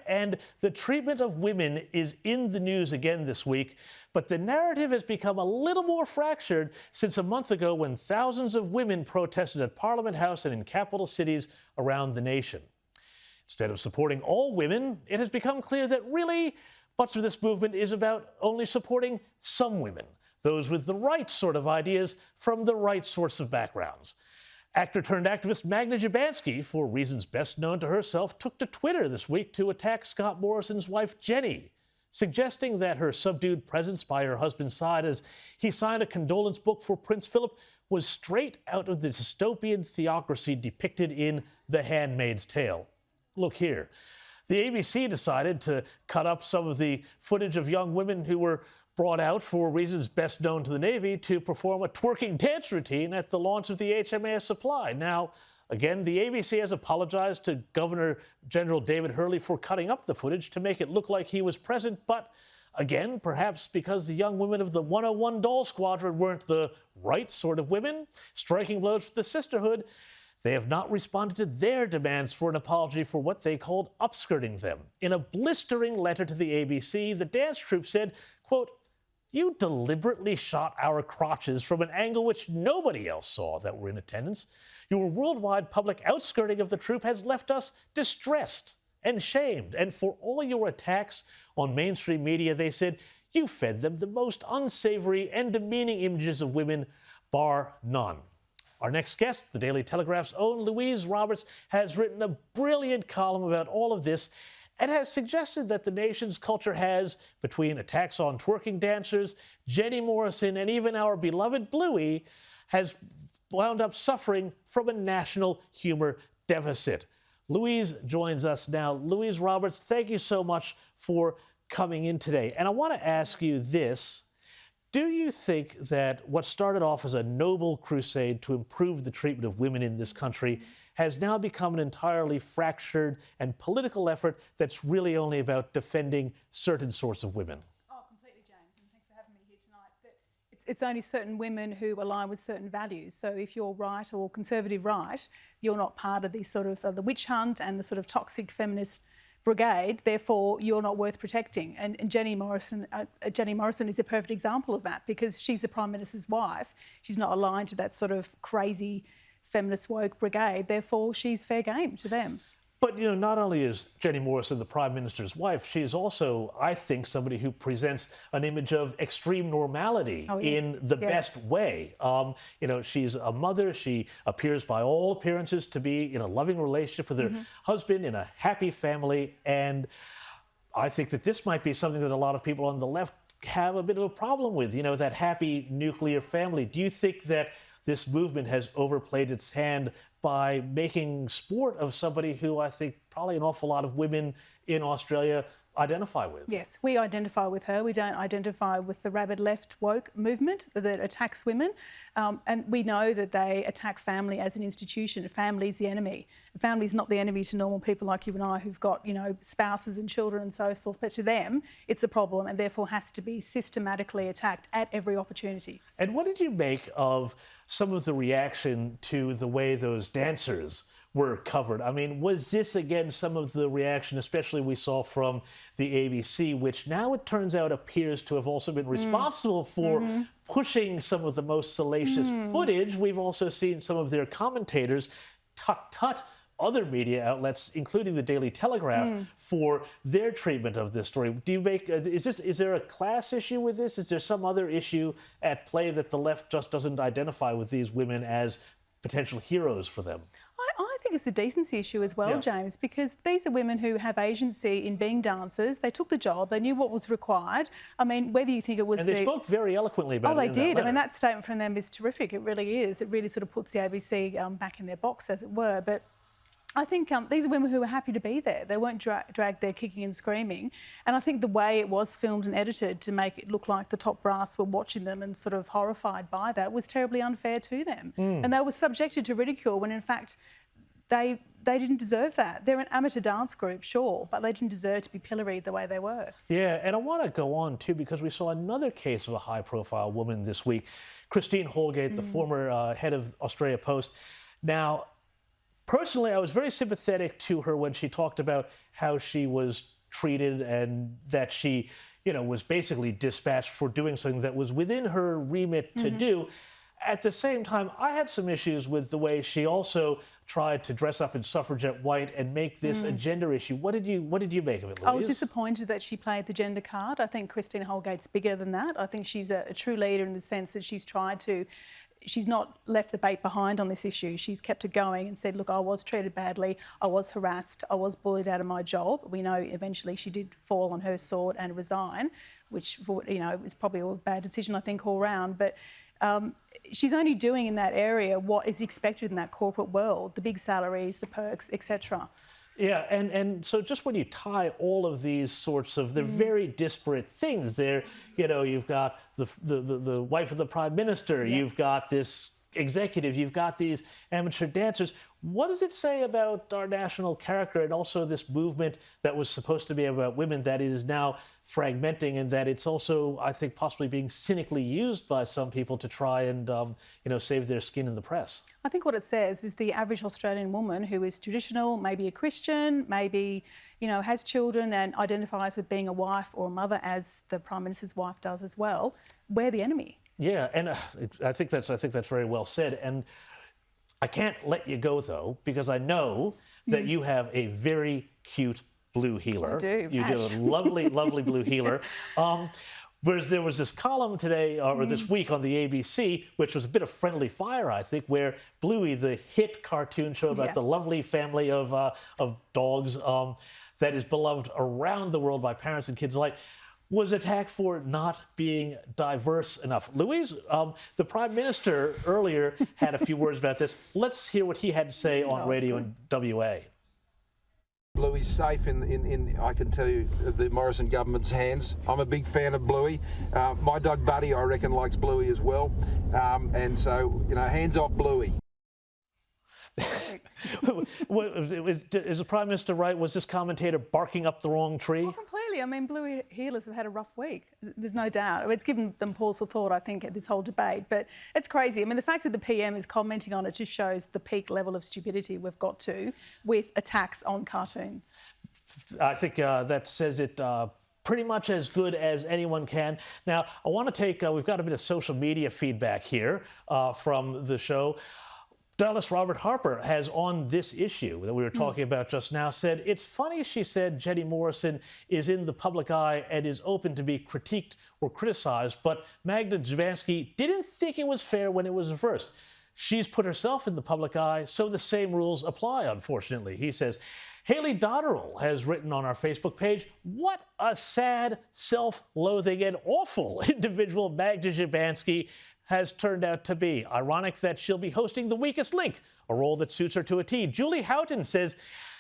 and the treatment of women is in the news again this week. But the narrative has become a little more fractured since a month ago when thousands of women protested at Parliament House and in capital cities around the nation. Instead of supporting all women, it has become clear that really much of this movement is about only supporting some women, those with the right sort of ideas from the right sorts of backgrounds. Actor-turned-activist Magda Jabansky, for reasons best known to herself, took to Twitter this week to attack Scott Morrison's wife, Jenny, suggesting that her subdued presence by her husband's side as he signed a condolence book for Prince Philip was straight out of the dystopian theocracy depicted in The Handmaid's Tale. Look here. The ABC decided to cut up some of the footage of young women who were brought out for reasons best known to the Navy to perform a twerking dance routine at the launch of the HMAS Supply. Now, again, the ABC has apologized to Governor General David Hurley for cutting up the footage to make it look like he was present, but again, perhaps because the young women of the 101 Doll Squadron weren't the right sort of women, striking blows for the sisterhood, they have not responded to their demands for an apology for what they called upskirting them. In a blistering letter to the ABC, the dance troupe said, quote, "You deliberately shot our crotches from an angle which nobody else saw that were in attendance. Your worldwide public outskirting of the troupe has left us distressed and shamed. And for all your attacks on mainstream media," they said, "you fed them the most unsavory and demeaning images of women, bar none." Our next guest, the Daily Telegraph's own Louise Roberts, has written a brilliant column about all of this and has suggested that the nation's culture has, between attacks on twerking dancers, Jenny Morrison, and even our beloved Bluey, has wound up suffering from a national humor deficit. Louise joins us now. Louise Roberts, thank you so much for coming in today. And I want to ask you this. Do you think that what started off as a noble crusade to improve the treatment of women in this country has now become an entirely fractured and political effort that's really only about defending certain sorts of women? Oh, completely, James, and thanks for having me here tonight. But it's only certain women who align with certain values. So if you're right or conservative right, you're not part of the sort of the witch hunt and the sort of toxic feminist brigade, therefore you're not worth protecting. And Jenny Morrison is a perfect example of that because she's the Prime Minister's wife. She's not aligned to that sort of crazy feminist woke brigade, therefore she's fair game to them. But, you know, not only is Jenny Morrison the Prime Minister's wife, she is also, I think, somebody who presents an image of extreme normality in the best way. You know, she's a mother. She appears by all appearances to be in a loving relationship with her husband, in a happy family. And I think that this might be something that a lot of people on the left have a bit of a problem with, you know, that happy nuclear family. Do you think that this movement has overplayed its hand by making sport of somebody who I think probably an awful lot of women in Australia identify with? Yes, we identify with her. We don't identify with the rabid left woke movement that attacks women. And we know that they attack family as an institution. Family is the enemy. Family is not the enemy to normal people like you and I who've got, you know, spouses and children and so forth. But to them, it's a problem and therefore has to be systematically attacked at every opportunity. And what did you make of some of the reaction to the way those dancers were covered? I mean, was this, again, some of the reaction, especially we saw from the ABC, which now it turns out appears to have also been responsible for pushing some of the most salacious footage? We've also seen some of their commentators tut other media outlets, including the Daily Telegraph, for their treatment of this story. Do you make, is there a class issue with this? Is there some other issue at play that the left just doesn't identify with these women as potential heroes for them? I think it's a decency issue as well, James, because these are women who have agency in being dancers. They took the job. They knew what was required. I mean, whether you think it was... And they spoke very eloquently about it. Oh, they did. I mean, that statement from them is terrific. It really is. It really sort of puts the ABC back in their box, as it were. But I think these are women who were happy to be there. They weren't dragged there kicking and screaming. And I think the way it was filmed and edited to make it look like the top brass were watching them and sort of horrified by that was terribly unfair to them. And they were subjected to ridicule when, in fact, they didn't deserve that. They're an amateur dance group, sure, but they didn't deserve to be pilloried the way they were. Yeah, and I want to go on, too, because we saw another case of a high-profile woman this week, Christine Holgate, the former head of Australia Post. Now, personally, I was very sympathetic to her when she talked about how she was treated and that she, was basically dispatched for doing something that was within her remit to do. At the same time, I had some issues with the way she also tried to dress up in suffragette white and make this a gender issue. What did you make of it, Louise? I was disappointed that she played the gender card. I think Christine Holgate's bigger than that. I think she's a true leader in the sense that she's not left the bait behind on this issue. She's kept it going and said, look, I was treated badly, I was harassed, I was bullied out of my job. We know eventually she did fall on her sword and resign, which, was probably a bad decision, I think, all round. But she's only doing in that area what is expected in that corporate world, the big salaries, the perks, etc. Yeah, and so just when you tie all of these sorts of, they're very disparate things. They're, you've got the wife of the Prime Minister, you've got this executive, you've got these amateur dancers. What does it say about our national character and also this movement that was supposed to be about women that is now fragmenting, and that it's also, I think, possibly being cynically used by some people to try and, save their skin in the press? I think what it says is the average Australian woman who is traditional, maybe a Christian, maybe, has children and identifies with being a wife or a mother, as the Prime Minister's wife does as well, we're the enemy. Yeah, and I think that's very well said. And I can't let you go, though, because I know that you have a very cute blue healer. I do. You do a lovely, lovely blue healer. Whereas there was this column today, or this week on the ABC, which was a bit of friendly fire, I think, where Bluey, the hit cartoon show about the lovely family of dogs that is beloved around the world by parents and kids alike, was attacked for not being diverse enough. Louise, the Prime Minister earlier had a few words about this. Let's hear what he had to say on radio in WA. Bluey's safe in I can tell you, the Morrison government's hands. I'm a big fan of Bluey. My dog Buddy, I reckon, likes Bluey as well. And so, hands off Bluey. Is the Prime Minister right? Was this commentator barking up the wrong tree? Oh, completely. I mean, Blue healers have had a rough week. There's no doubt. It's given them pause for thought, I think, at this whole debate. But it's crazy. I mean, the fact that the PM is commenting on it just shows the peak level of stupidity we've got to with attacks on cartoons. I think that says it pretty much as good as anyone can. Now, I want to take, we've got a bit of social media feedback here from the show. Dallas Robert Harper has, on this issue that we were talking about just now, said, it's funny, she said, Jenny Morrison is in the public eye and is open to be critiqued or criticized, but Magda Jabansky didn't think it was fair when it was reversed. She's put herself in the public eye, so the same rules apply, unfortunately. He says, Haley Dotterell has written on our Facebook page, what a sad, self-loathing and awful individual Magda Jabansky has turned out to be. Ironic that she'll be hosting The Weakest Link, a role that suits her to a T. Julie Houghton says,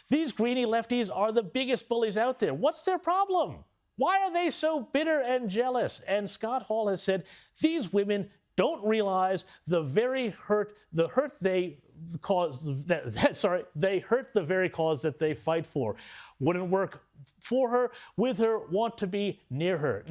these greenie lefties are the biggest bullies out there. What's their problem? Why are they so bitter and jealous? And Scott Hall has said, these women don't realize they hurt the very cause that they fight for. Wouldn't work for her, with her, want to be near her.